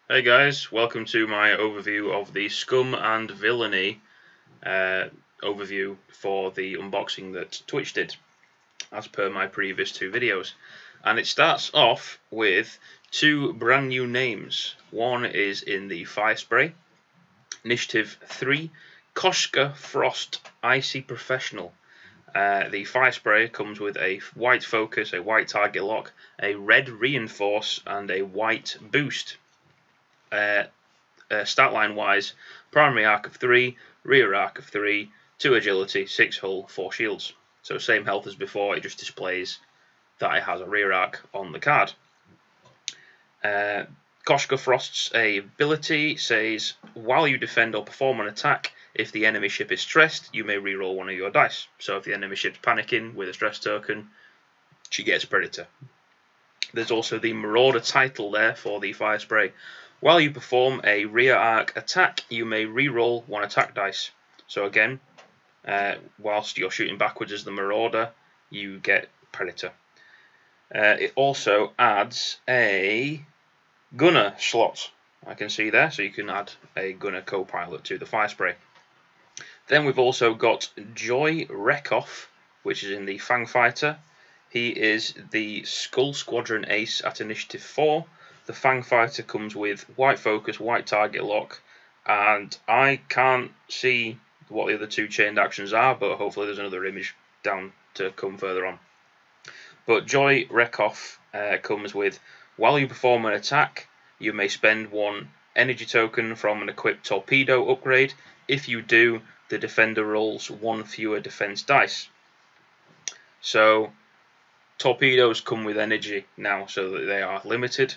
Hey guys, welcome to my overview of the Scum and Villainy overview for the unboxing that Twitch did, as per my previous two videos. And it starts off with two brand new names. One is in the Firespray, Initiative 3, Koshka Frost Icy Professional. The Firespray comes with a white focus, a white target lock, a red reinforce, and a white boost. Stat line wise, primary arc of 3, rear arc of 3, 2 agility, 6 hull, 4 shields. So same health as before, it just displays that it has a rear arc on the card. Koshka Frost's ability says, while you defend or perform an attack, if the enemy ship is stressed, you may reroll one of your dice. So if the enemy ship's panicking with a stress token, she gets Predator. There's also the Marauder title there for the Firespray. While you perform a rear arc attack, you may reroll one attack dice. So again, whilst you're shooting backwards as the Marauder, you get Predator. It also adds a Gunner slot, I can see there, so you can add a Gunner co-pilot to the Firespray. Then we've also got Joy Rekoff, which is in the Fang Fighter. He is the Skull Squadron Ace at Initiative 4. The Fang Fighter comes with white focus, white target lock, and I can't see what the other two chained actions are, but hopefully there's another image down to come further on. But Joy Rekoff comes with, while you perform an attack, you may spend one energy token from an equipped torpedo upgrade. If you do, the defender rolls one fewer defense dice. So torpedoes come with energy now, so that they are limited.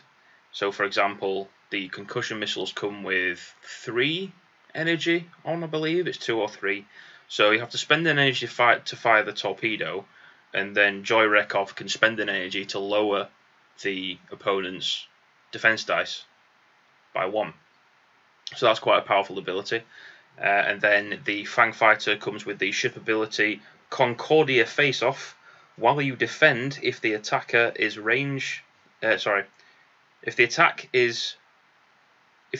So for example, the concussion missiles come with 3 energy on, I believe it's 2 or 3. So you have to spend an energy to fire the torpedo, and then Joy Rekoff can spend an energy to lower the opponent's defense dice by 1. So that's quite a powerful ability. And then the Fang Fighter comes with the ship ability Concordia Face-Off. While you defend, if the attacker is if the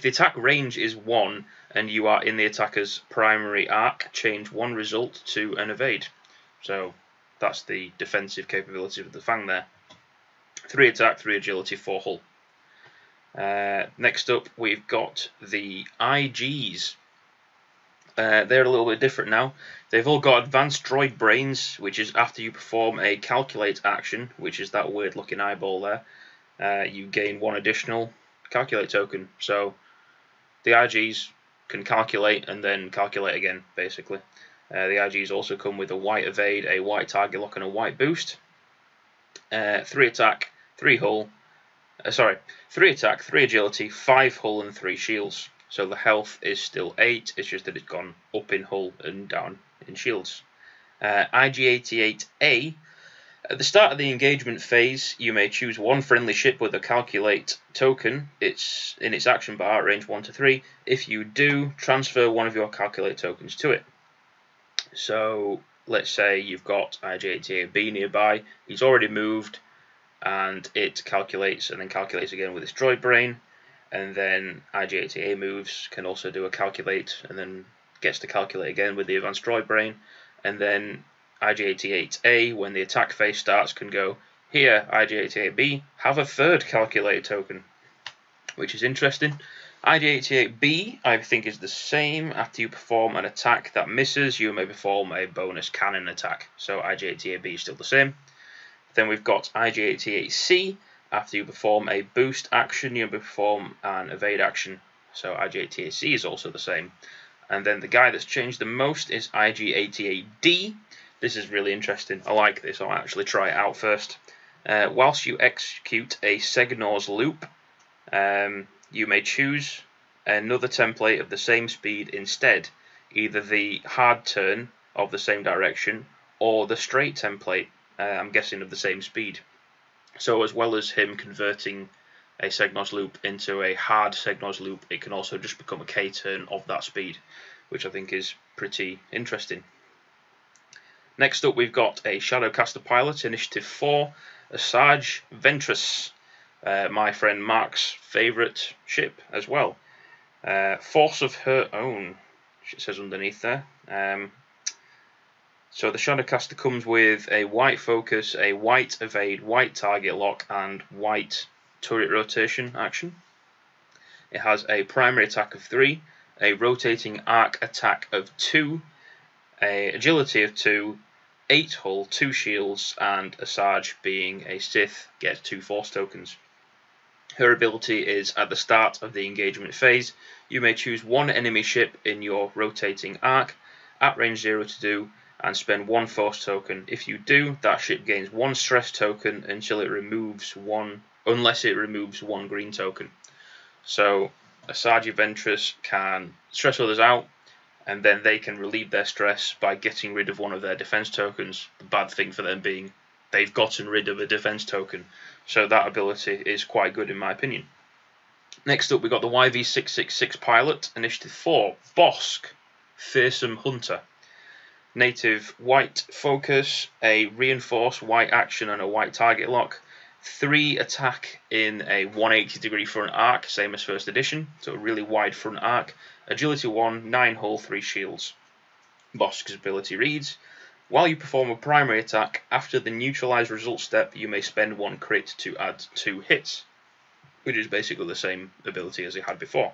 attack range is 1 and you are in the attacker's primary arc, change one result to an evade. So that's the defensive capability of the Fang there. 3 attack, 3 agility, 4 hull. Next up, we've got the IGs. They're a little bit different now. They've all got advanced droid brains, which is after you perform a calculate action, which is that weird looking eyeball there. You gain 1 additional calculate token. So the IGs can calculate and then calculate again, basically. The IGs also come with a white evade, a white target lock, and a white boost. 3 attack, 3 hull. 3 attack, 3 agility, 5 hull, and 3 shields. So the health is still 8, it's just that it's gone up in hull and down in shields. IG-88A. At the start of the engagement phase, you may choose one friendly ship with a calculate token. It's in its action bar, range 1 to 3. If you do, transfer one of your calculate tokens to it. So let's say you've got IG-88B nearby. He's already moved, and it calculates and then calculates again with its droid brain. And then IG-88A moves, can also do a calculate, and then gets to calculate again with the advanced droid brain. And then IG-88A, when the attack phase starts, can go, here, IG-88B, have a 3rd calculate token, which is interesting. IG-88B, I think, is the same. After you perform an attack that misses, you may perform a bonus cannon attack. So IG-88B is still the same. Then we've got IG-88C. After you perform a boost action, you perform an evade action. So IG-88C is also the same. And then the guy that's changed the most is IG-88D. This is really interesting. I like this. I'll actually try it out first. Whilst you execute a Segnor's loop, you may choose another template of the same speed instead. Either the hard turn of the same direction or the straight template, I'm guessing, of the same speed. So as well as him converting a Segnor's loop into a hard Segnor's loop, it can also just become a K-turn of that speed, which I think is pretty interesting. Next up, we've got a Shadowcaster pilot, Initiative 4, Asajj Ventress. my friend Mark's favourite ship as well. Force of her own, it says underneath there. So the Shadowcaster comes with a white focus, a white evade, white target lock, and white turret rotation action. It has a primary attack of 3, a rotating arc attack of 2, a agility of 2, 8 hull, 2 shields, and Asajj, being a Sith, gets 2 force tokens. Her ability is, at the start of the engagement phase, you may choose one enemy ship in your rotating arc at range 0 to do, and spend 1 force token. If you do, that ship gains 1 stress token until it removes 1, unless it removes 1 green token. So Asajj Ventress can stress others out, and then they can relieve their stress by getting rid of one of their defense tokens. The bad thing for them being they've gotten rid of a defense token. So that ability is quite good in my opinion. Next up, we've got the YV666 pilot, Initiative 4, Bosk, Fearsome Hunter. Native white focus, a reinforced white action and a white target lock. 3 attack in a 180-degree front arc, same as first edition, so a really wide front arc. Agility 1, 9 hull, 3 shields. Bosk's ability reads, while you perform a primary attack, after the neutralize result step, you may spend 1 crit to add 2 hits, which is basically the same ability as it had before.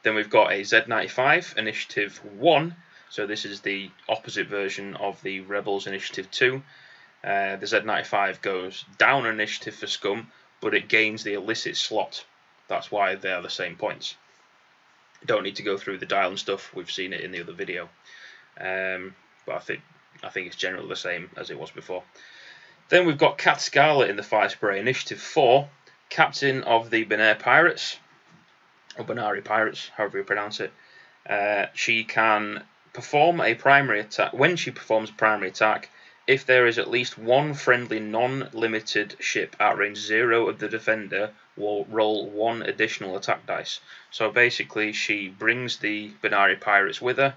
Then we've got a Z95, Initiative 1, so this is the opposite version of the Rebels Initiative 2. The Z95 goes down initiative for Scum, but it gains the illicit slot. That's why they are the same points. You don't need to go through the dial and stuff, we've seen it in the other video. But I think it's generally the same as it was before. Then we've got Cat Scarlet in the Firespray, Initiative 4, Captain of the Benair Pirates, or Benari Pirates, however you pronounce it. She can perform a primary attack. When she performs a primary attack, if there is at least 1 friendly non-limited ship at range 0 of the defender, will roll 1 additional attack dice. So basically, she brings the Benari Pirates with her.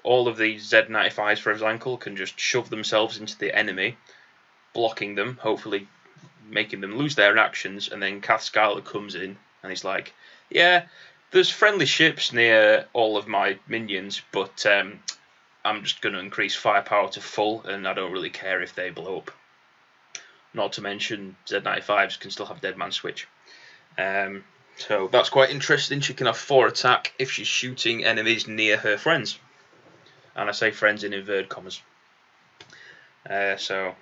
All of the Z95s, for example, can just shove themselves into the enemy, blocking them, hopefully making them lose their actions, and then Cat Scarlet comes in, and he's like, yeah, there's friendly ships near all of my minions, but I'm just going to increase firepower to full, and I don't really care if they blow up. Not to mention, Z95s can still have Dead Man Switch. So that's quite interesting. She can have 4 attack if she's shooting enemies near her friends. And I say friends in inverted commas. So,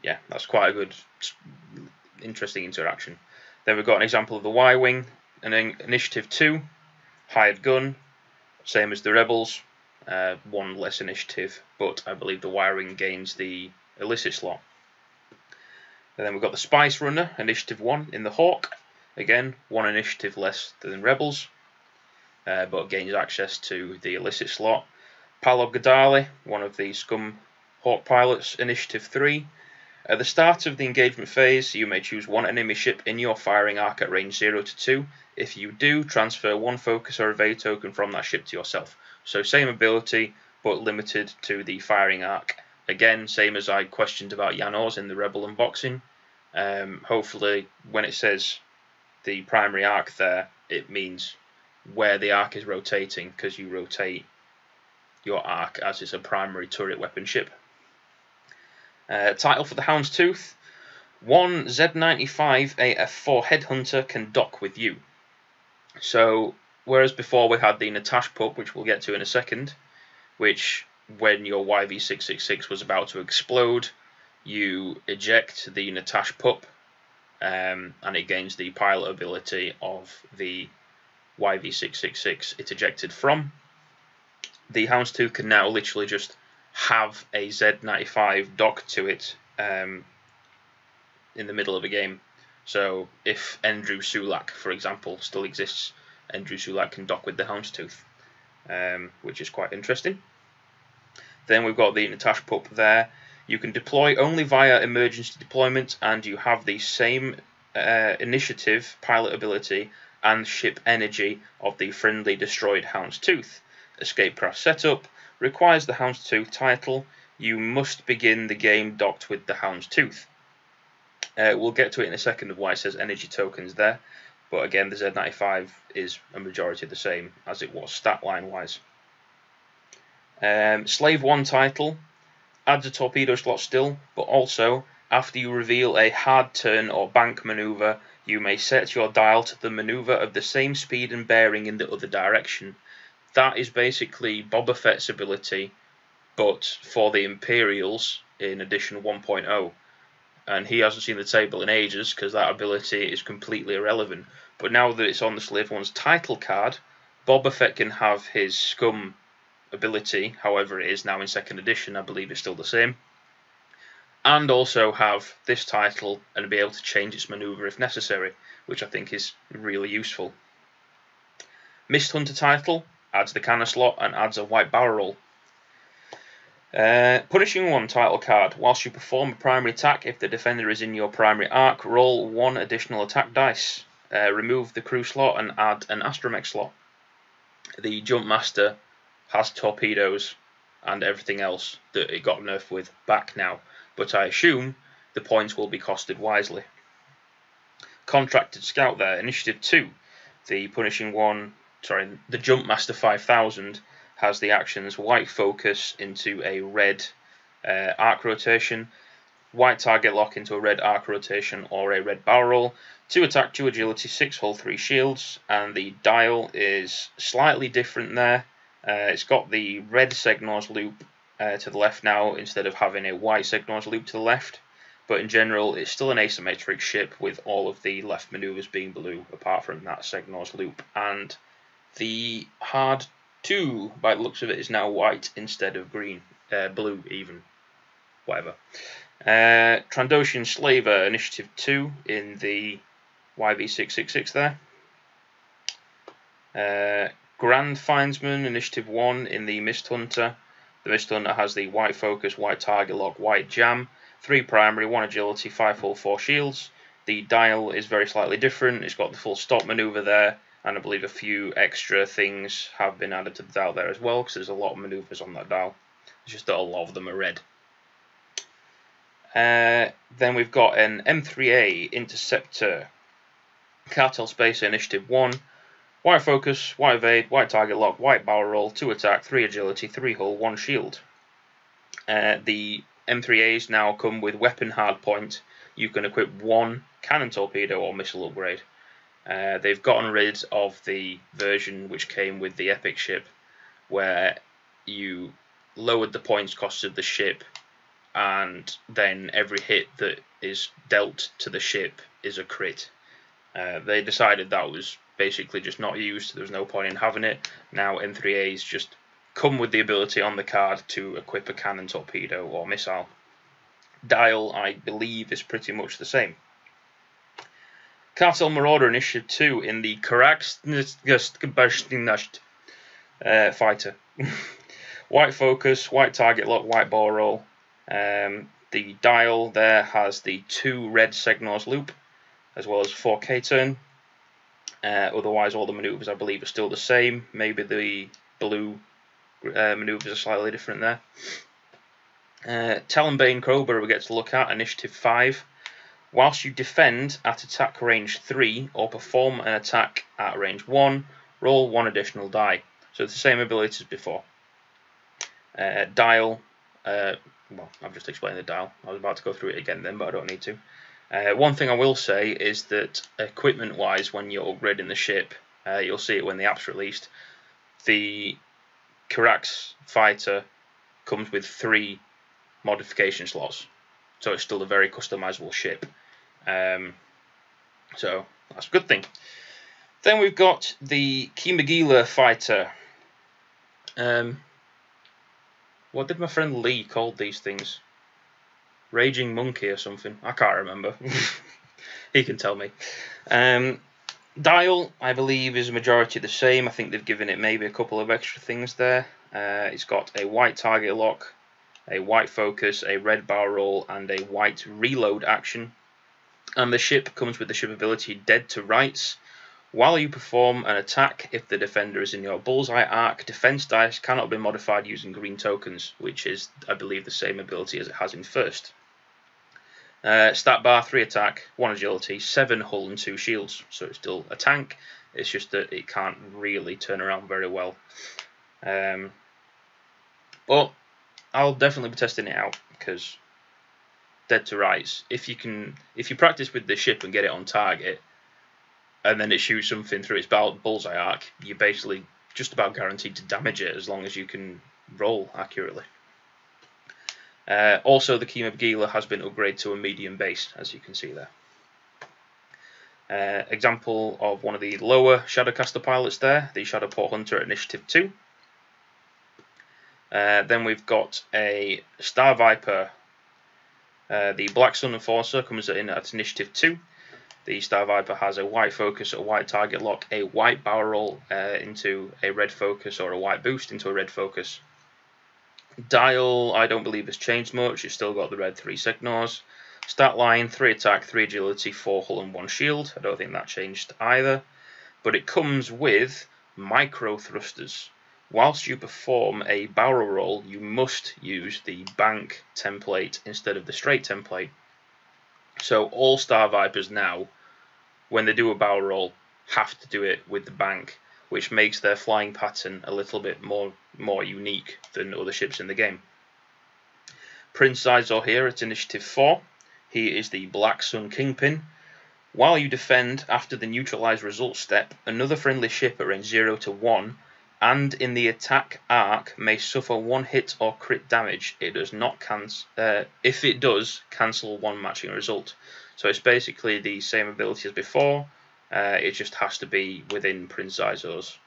yeah, that's quite a good, interesting interaction. Then we've got an example of the Y-Wing, and then Initiative 2, Hired Gun, same as the Rebels, 1 less initiative, but I believe the Y-Wing gains the illicit slot. And then we've got the Spice Runner, Initiative 1, in the Hawk, again, 1 initiative less than Rebels, but gains access to the illicit slot. Palob Gadali, one of the Scum Hawk pilots, Initiative 3. At the start of the engagement phase, you may choose 1 enemy ship in your firing arc at range 0 to 2. If you do, transfer 1 focus or evade token from that ship to yourself. So same ability, but limited to the firing arc. Again, same as I questioned about Yanor's in the Rebel unboxing. Hopefully, when it says the primary arc there, it means where the arc is rotating, because you rotate your arc as it's a primary turret weapon ship. Title for the Houndstooth: 1 Z95 AF4 Headhunter can dock with you. So, whereas before we had the Natash pup, which we'll get to in a second, which when your YV666 was about to explode, you eject the Natash pup, and it gains the pilot ability of the YV666 it ejected from. The Houndstooth can now literally just have a Z95 dock to it in the middle of a game. So if Endru Sulak, for example, still exists, Endru Sulak can dock with the Houndstooth, which is quite interesting. Then we've got the Natash pup there. You can deploy only via emergency deployment, and you have the same initiative, pilot ability, and ship energy of the friendly destroyed Houndstooth. Escape craft setup requires the Houndstooth title. You must begin the game docked with the Houndstooth. We'll get to it in a second of why it says energy tokens there, but again the Z95 is a majority the same as it was stat line wise. Slave 1 title adds a torpedo slot still, but also after you reveal a hard turn or bank maneuver, you may set your dial to the maneuver of the same speed and bearing in the other direction. That is basically Boba Fett's ability, but for the Imperials in edition 1.0. And he hasn't seen the table in ages because that ability is completely irrelevant. But now that it's on the Slave 1's title card, Boba Fett can have his Scum ability, however it is now in 2nd edition, I believe it's still the same, and also have this title and be able to change its maneuver if necessary, which I think is really useful. Mist Hunter title adds the cannon slot and adds a white barrel roll. Punishing 1 title card. Whilst you perform a primary attack, if the defender is in your primary arc, roll 1 additional attack dice. Remove the crew slot and add an astromech slot. The jumpmaster has torpedoes and everything else that it got nerfed with back now, but I assume the points will be costed wisely. Contracted scout there, initiative 2. The jumpmaster 5000 has the actions white focus into a red arc rotation, white target lock into a red arc rotation or a red barrel roll, 2 attack, 2 agility, 6 hull, 3 shields, and the dial is slightly different there. It's got the red Segnor's loop to the left now instead of having a white Segnor's loop to the left, but in general it's still an asymmetric ship with all of the left manoeuvres being blue apart from that Segnor's loop, and the hard 2 by the looks of it is now white instead of green, blue even, whatever. Trandoshan Slaver initiative 2 in the YV666 there. Grand Findsman initiative 1 in the Mist Hunter. The Mist Hunter has the white focus, white target lock, white jam, 3 primary, 1 agility, 5 hull, 4 shields. The dial is very slightly different. It's got the full stop maneuver there, and I believe a few extra things have been added to the dial there as well, because there's a lot of maneuvers on that dial. It's just that a lot of them are red. Then we've got an M3A Interceptor Cartel Spacer initiative 1. White focus, white evade, white target lock, white barrel roll, 2 attack, 3 agility, 3 hull, 1 shield. The M3As now come with weapon hardpoint. You can equip 1 cannon torpedo or missile upgrade. They've gotten rid of the version which came with the epic ship, where you lowered the points cost of the ship, and then every hit that is dealt to the ship is a crit. They decided that was basically just not used, so there's no point in having it. Now M3As just come with the ability on the card to equip a cannon torpedo or missile. Dial, I believe, is pretty much the same. Cartel Marauder Initiative 2 in the Karaks fighter. White focus, white target lock, white ball roll. The dial there has the 2 red Segnor's loop, as well as 4K turn. Otherwise, all the maneuvers I believe are still the same. Maybe the blue maneuvers are slightly different there. Talonbane Crowbar we get to look at, Initiative 5. Whilst you defend at attack range 3 or perform an attack at range 1, roll 1 additional die. So it's the same ability as before. Dial, well, I've just explained the dial. I was about to go through it again then, but I don't need to. One thing I will say is that equipment-wise, when you're upgrading the ship, you'll see it when the app's released, the Kihraxz fighter comes with 3 modification slots, so it's still a very customizable ship. So that's a good thing. Then we've got the Kimagila fighter. What did my friend Lee call these things? Raging Monkey or something. I can't remember. He can tell me. Dial, I believe, is a majority the same. I think they've given it maybe a couple of extra things there. It's got a white target lock, a white focus, a red barrel roll, and a white reload action. And the ship comes with the ship ability Dead to Rights. While you perform an attack, if the defender is in your bullseye arc, defense dice cannot be modified using green tokens, which is, I believe, the same ability as it has in first. Stat bar, 3 attack, 1 agility, 7 hull and 2 shields. So it's still a tank, it's just that it can't really turn around very well. But I'll definitely be testing it out, because dead to rights, if you practice with the ship and get it on target, and then it shoots something through its bullseye arc, you're basically just about guaranteed to damage it as long as you can roll accurately. Also, the Keem of Gila has been upgraded to a medium base, as you can see there. Example of one of the lower Shadowcaster pilots there, the Shadowport Hunter at Initiative 2. Then we've got a Star Viper. The Black Sun Enforcer comes in at Initiative 2. The Star Viper has a white focus, a white target lock, a white barrel roll into a red focus, or a white boost into a red focus. Dial, I don't believe has changed much. It's still got the red 3 signals. Stat line, 3 attack, 3 agility, 4 hull and 1 shield. I don't think that changed either. But it comes with micro thrusters. Whilst you perform a barrel roll, you must use the bank template instead of the straight template. So all Star Vipers now, when they do a barrel roll, have to do it with the bank, which makes their flying pattern a little bit more unique than other ships in the game. Prince Sizor here at Initiative 4. He is the Black Sun Kingpin. While you defend after the neutralize result step, another friendly ship at range 0 to 1 and in the attack arc may suffer 1 hit or crit damage. It does not if it does, cancel 1 matching result. So it's basically the same ability as before. It just has to be within Prince Sizor's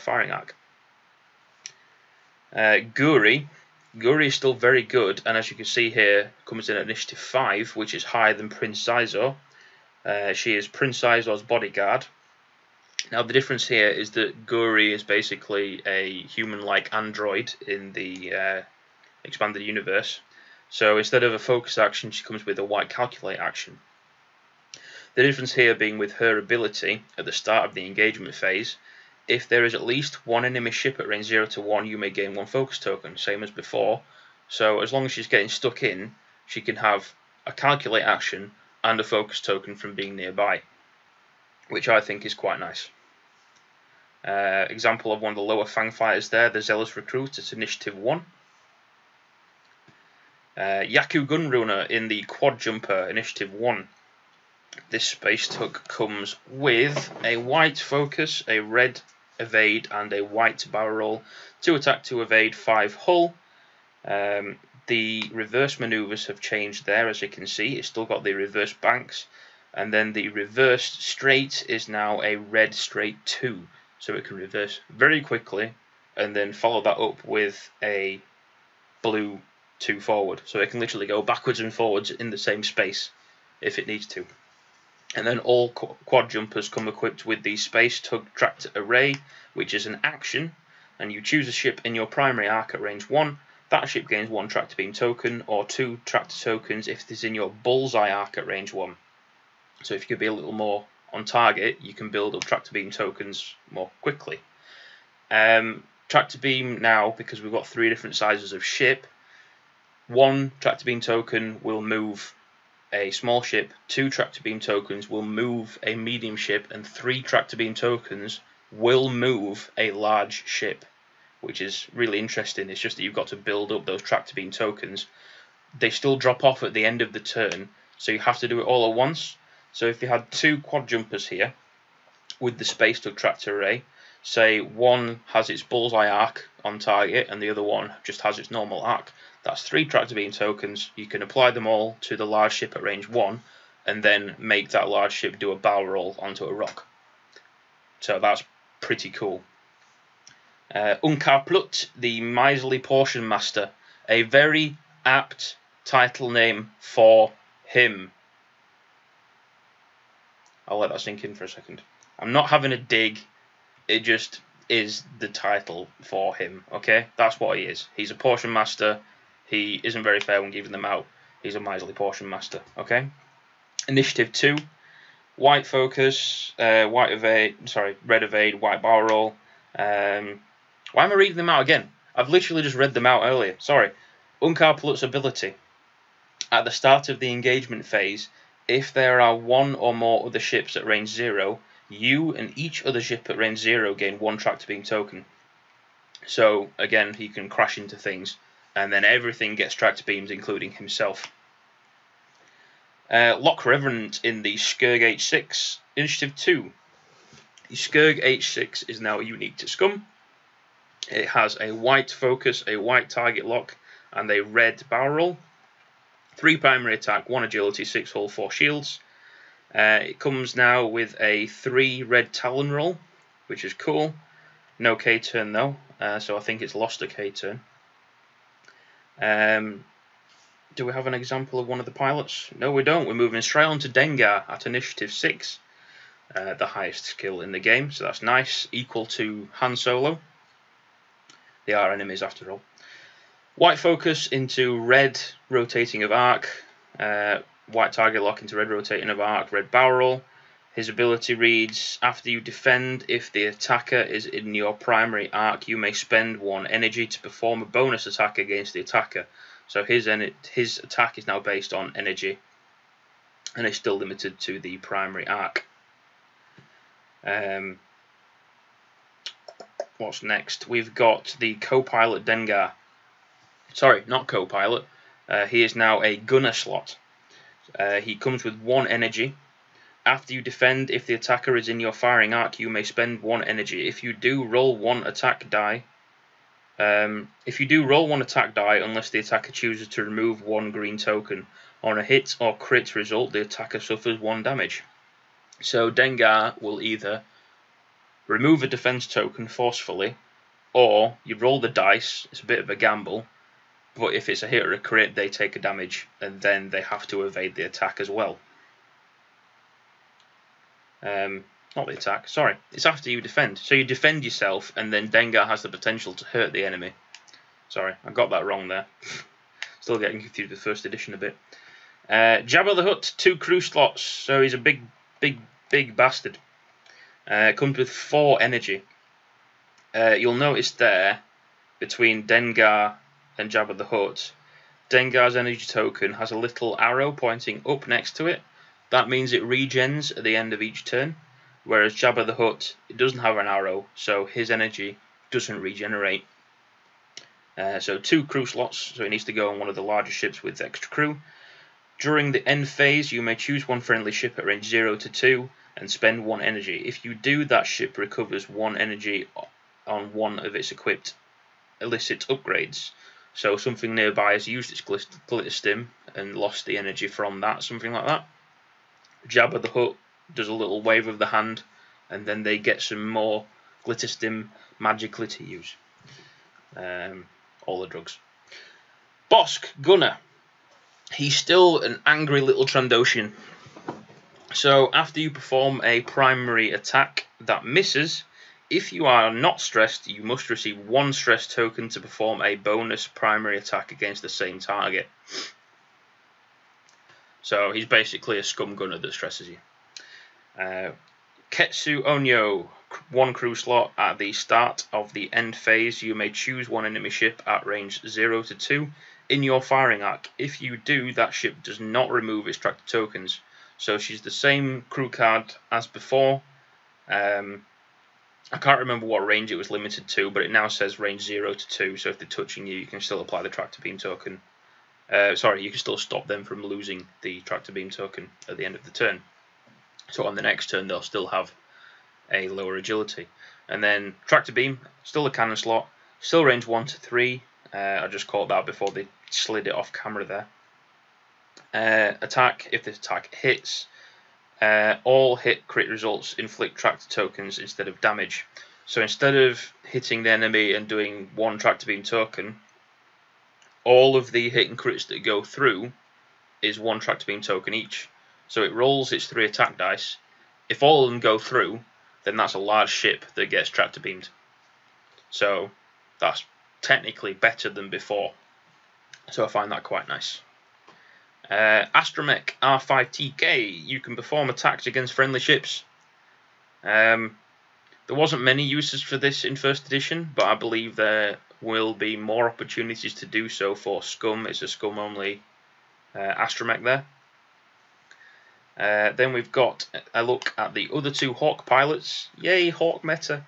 firing arc. Guri is still very good, and as you can see here, comes in at Initiative 5, which is higher than Prince Sizor. She is Prince Sizor's bodyguard. Now the difference here is that Guri is basically a human-like android in the expanded universe. So instead of a focus action, she comes with a white calculate action. The difference here being with her ability at the start of the engagement phase, if there is at least 1 enemy ship at range 0 to 1, you may gain 1 focus token, same as before. So as long as she's getting stuck in, she can have a calculate action and a focus token from being nearby, which I think is quite nice. Example of one of the lower Fang fighters there, the Zealous Recruit at Initiative 1. Yaku Gunrunner in the Quad Jumper, Initiative 1. This space tug comes with a white focus, a red evade, and a white barrel roll. 2 attack, 2 evade, 5 hull. The reverse maneuvers have changed there, as you can see. It's still got the reverse banks, and then the reverse straight is now a red straight 2, so it can reverse very quickly and then follow that up with a blue 2 forward, so it can literally go backwards and forwards in the same space if it needs to. And then all quad jumpers come equipped with the Space Tug Tractor Array, which is an action, and you choose a ship in your primary arc at range 1. That ship gains 1 tractor beam token, or 2 tractor tokens if it is in your bullseye arc at range 1. So if you could be a little more on target, you can build up tractor beam tokens more quickly. Tractor beam now, because we've got 3 different sizes of ship, 1 tractor beam token will move a small ship, 2 tractor beam tokens will move a medium ship, and 3 tractor beam tokens will move a large ship, which is really interesting. It's just that you've got to build up those tractor beam tokens. They still drop off at the end of the turn, so you have to do it all at once. So if you had 2 quad jumpers here with the Space Tug Tractor Array, say one has its bullseye arc on target and the other one just has its normal arc, that's 3 tractor beam tokens. You can apply them all to the large ship at range 1 and then make that large ship do a barrel roll onto a rock. So that's pretty cool. Unkar Plut, the Miserly Portion Master, a very apt title name for him. I'll let that sink in for a second. I'm not having a dig, it just is the title for him, okay? That's what he is. He's a Portion Master. He isn't very fair when giving them out. He's a Miserly Portion Master, okay? Initiative 2, white focus, red evade, white barrel roll. Why am I reading them out again? I've literally just read them out earlier. Sorry. Unkar Plut's ability. At the start of the engagement phase, if there are one or more other ships at range 0, you and each other ship at range 0 gain 1 tractor beam token. So again, he can crash into things, and then everything gets tractor beams, including himself. Lock Revenant in the Skurg H6, Initiative 2. The Skurg H6 is now unique to Scum. It has a white focus, a white target lock, and a red barrel roll. 3 primary attack, 1 agility, 6 hull, 4 shields. It comes now with a 3 red talon roll, which is cool. No K turn though, so I think it's lost a K turn. Do we have an example of one of the pilots? No, we don't. We're moving straight on to Dengar at Initiative 6, the highest skill in the game, so that's nice, equal to Han Solo. They are enemies after all. White focus into red rotating of arc, white target lock into red rotating of arc, red barrel roll. His ability reads, after you defend, if the attacker is in your primary arc, you may spend 1 energy to perform a bonus attack against the attacker. So his attack is now based on energy, and it's still limited to the primary arc. What's next? We've got the co-pilot Dengar. Sorry, not co-pilot. He is now a gunner slot. He comes with 1 energy. After you defend, if the attacker is in your firing arc, you may spend 1 energy. If you do, roll 1 attack die. Unless the attacker chooses to remove 1 green token. On a hit or crit result, the attacker suffers 1 damage. So Dengar will either remove a defense token forcefully, or you roll the dice. It's a bit of a gamble, but if it's a hit or a crit, they take a damage, and then they have to evade the attack as well. Not the attack, sorry. It's after you defend. So you defend yourself, and then Dengar has the potential to hurt the enemy. Sorry, I got that wrong there. Still getting confused with first edition a bit. Jabba the Hutt, 2 crew slots. So he's a big bastard. Comes with 4 energy. You'll notice there, between Dengar and Jabba the Hutt, Dengar's energy token has a little arrow pointing up next to it. That means it regens at the end of each turn, whereas Jabba the Hutt, it doesn't have an arrow, so his energy doesn't regenerate. So 2 crew slots, so he needs to go on one of the larger ships with extra crew. During the end phase, you may choose 1 friendly ship at range 0 to 2 and spend 1 energy. If you do, that ship recovers 1 energy on 1 of its equipped illicit upgrades. So something nearby has used its glitter stim and lost the energy from that, something like that. Jabba the Hutt does a little wave of the hand, and then they get some more glitter stim magically to use. All the drugs. Bosk, gunner. He's still an angry little Trandoshan. So after you perform a primary attack that misses, if you are not stressed, you must receive 1 stress token to perform a bonus primary attack against the same target. So he's basically a scum gunner that stresses you. Ketsu Onyo, 1 crew slot. At the start of the end phase, you may choose 1 enemy ship at range 0 to 2 in your firing arc. If you do, that ship does not remove its tractor tokens. So she's the same crew card as before. I can't remember what range it was limited to, but it now says range 0 to 2, so if they're touching you, you can still apply the tractor beam token. You can still stop them from losing the tractor beam token at the end of the turn. So on the next turn, they'll still have a lower agility. And then tractor beam, still a cannon slot, still range 1 to 3. I just caught that before they slid it off camera there. Attack, if the attack hits, all hit crit results inflict tractor tokens instead of damage. So instead of hitting the enemy and doing 1 tractor beam token, all of the hit and crits that go through is 1 tractor beam token each. So it rolls its 3 attack dice. If all of them go through, then that's a large ship that gets tractor beamed. So that's technically better than before. So I find that quite nice. Astromech R5TK, you can perform attacks against friendly ships. There wasn't many uses for this in first edition, but I believe there will be more opportunities to do so for Scum. It's a Scum only astromech there. Then we've got a look at the other two Hawk pilots. Yay, Hawk meta.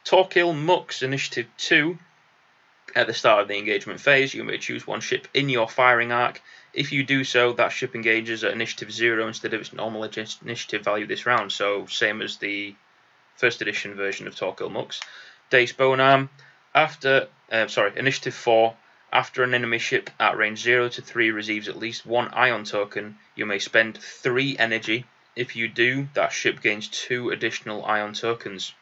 Torkil Mux Initiative 2. At the start of the engagement phase, you may choose one ship in your firing arc. If you do so, that ship engages at Initiative 0 instead of its normal initiative value this round. So, same as the first edition version of Torkil Mux. Dace Bonearm. Initiative 4. After an enemy ship at range 0 to 3 receives at least one ion token, you may spend 3 energy. If you do, that ship gains 2 additional ion tokens.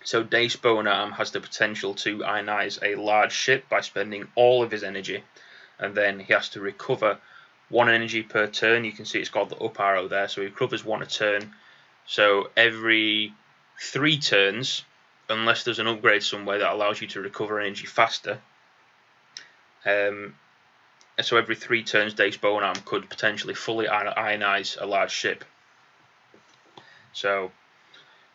So Dace Bonearm has the potential to ionize a large ship by spending all of his energy, and then he has to recover 1 energy per turn. You can see it's got the up arrow there, so he recovers 1 a turn. So every 3 turns, unless there's an upgrade somewhere that allows you to recover energy faster, so every 3 turns Dace Bonearm could potentially fully ionize a large ship. So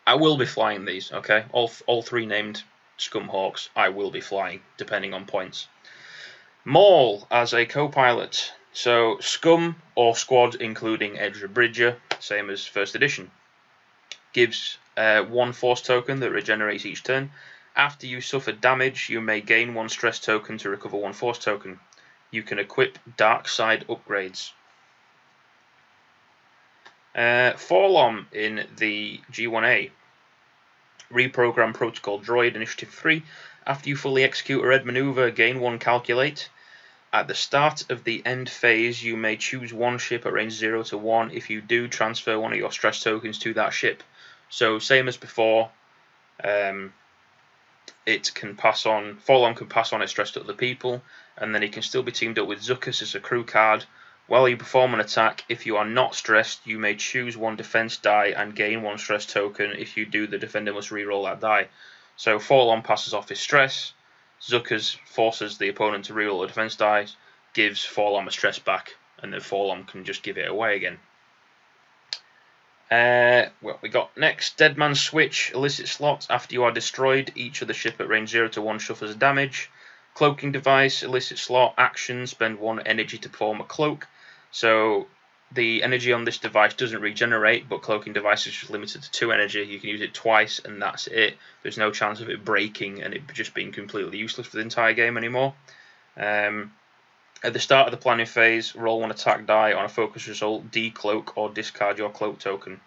I will be flying these, okay? All 3 named Scum Hawks I will be flying, depending on points. Maul as a co-pilot. So Scum or Squad, including Edge Bridger, same as first edition. Gives 1 force token that regenerates each turn. After you suffer damage, you may gain 1 stress token to recover 1 force token. You can equip Dark Side upgrades. Forlom in the G1A. Reprogram Protocol Droid Initiative 3. After you fully execute a red maneuver, gain 1 calculate. At the start of the end phase, you may choose 1 ship at range 0 to 1. If you do, transfer 1 of your stress tokens to that ship. So same as before, it can pass on. Forlom can pass on its stress to other people, and then it can still be teamed up with Zuckuss as a crew card. While you perform an attack, if you are not stressed, you may choose 1 defense die and gain 1 stress token. If you do, the defender must reroll that die. So Forlom passes off his stress. Zuckuss forces the opponent to reroll a defense die, gives Forlom a stress back, and then Forlom can just give it away again. What we got next? Deadman Switch, illicit slot. After you are destroyed, each of the ship at range 0 to 1 suffers damage. Cloaking device, illicit slot, action, spend 1 energy to perform a cloak. So the energy on this device doesn't regenerate, but cloaking device is just limited to 2 energy. You can use it twice and that's it. There's no chance of it breaking and it just being completely useless for the entire game anymore. At the start of the planning phase, roll 1 attack die. On a focus result, decloak or discard your cloak token.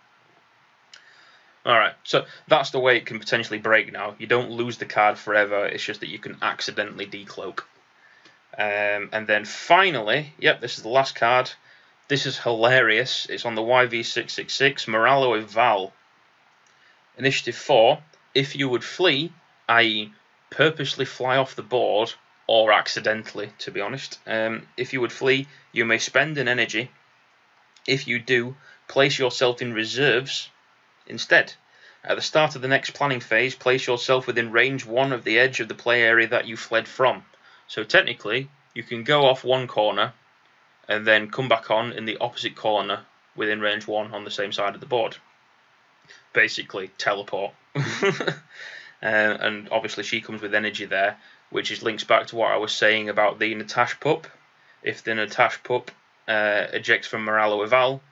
Alright, so that's the way it can potentially break now. You don't lose the card forever, it's just that you can accidentally decloak. And then finally, yep, this is the last card. This is hilarious. It's on the YV666, Moralo of Val. Initiative 4, if you would flee, i.e. purposely fly off the board, or accidentally, to be honest. If you would flee, you may spend an energy. If you do, place yourself in reserves instead. At the start of the next planning phase, place yourself within range 1 of the edge of the play area that you fled from. So technically, you can go off one corner and then come back on in the opposite corner within range 1 on the same side of the board. Basically, teleport. And obviously she comes with energy there, which links back to what I was saying about the Natash pup. If the Natash pup ejects from Moralo Eval,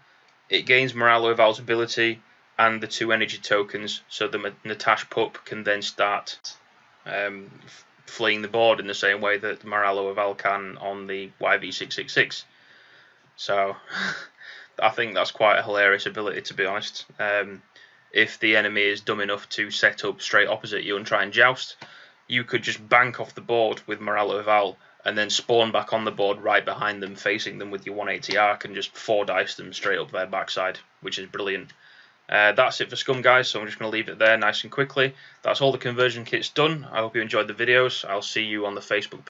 it gains Moralo Eval's ability and the 2 energy tokens, so the Natash pup can then start fleeing the board in the same way that Moralo Eval can on the YV666. So I think that's quite a hilarious ability, to be honest. If the enemy is dumb enough to set up straight opposite you and try and joust, you could just bank off the board with Moralo Eval and then spawn back on the board right behind them, facing them with your 180 arc, and just 4 dice them straight up their backside, which is brilliant. That's it for Scum, guys, so I'm just going to leave it there nice and quickly. That's all the conversion kits done. I hope you enjoyed the videos. I'll see you on the Facebook page.